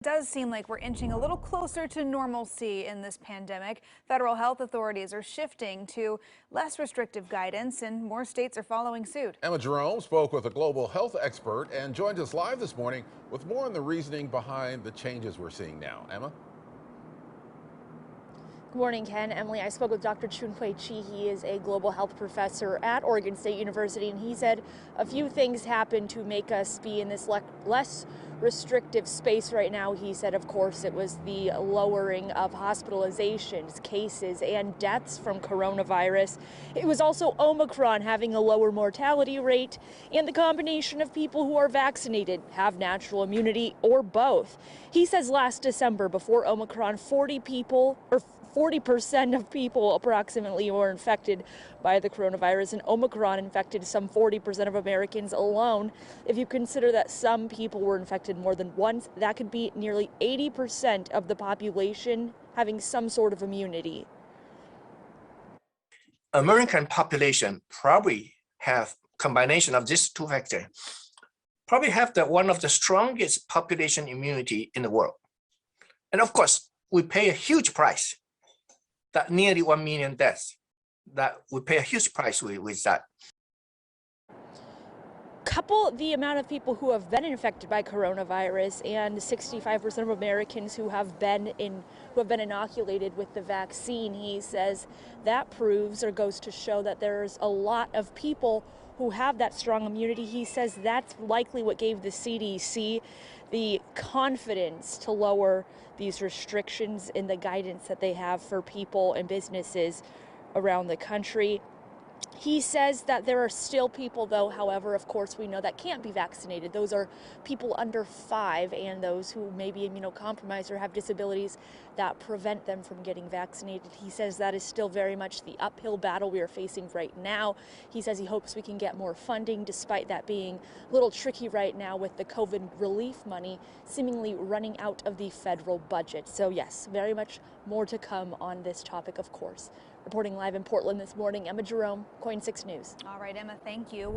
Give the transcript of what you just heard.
It does seem like we're inching a little closer to normalcy in this pandemic. Federal health authorities are shifting to less restrictive guidance, and more states are following suit. Emma Jerome spoke with a global health expert and joined us live this morning with more on the reasoning behind the changes we're seeing now. Emma? Good morning, Ken. Emily, I spoke with Dr. Chun-Hui Chi. He is a global health professor at Oregon State University, and he said a few things happened to make us be in this less restrictive space right now. He said, of course, it was the lowering of hospitalizations, cases, and deaths from coronavirus. It was also Omicron having a lower mortality rate, and the combination of people who are vaccinated, have natural immunity, or both. He says last December, before Omicron, 40% of people approximately were infected by the coronavirus, and Omicron infected some 40% of Americans alone. If you consider that some people were infected more than once, that could be nearly 80% of the population having some sort of immunity. American population probably have combination of these two factors, probably have one of the strongest population immunity in the world. And of course, we pay a huge price. That nearly 1 million deaths, that we pay a huge price with that. Couple the amount of people who have been infected by coronavirus and 65% of Americans who have been inoculated with the vaccine. He says that proves or goes to show that there's a lot of people who have that strong immunity. He says that's likely what gave the CDC the confidence to lower these restrictions in the guidance that they have for people and businesses around the country. He says that there are still people, though, however, of course, we know that can't be vaccinated. Those are people under 5 and those who may be immunocompromised or have disabilities that prevent them from getting vaccinated. He says that is still very much the uphill battle we are facing right now. He says he hopes we can get more funding, despite that being a little tricky right now with the COVID relief money seemingly running out of the federal budget. So, yes, very much more to come on this topic, of course. Reporting live in Portland this morning, Emma Jerome, KOIN 6 News. All right, Emma, thank you.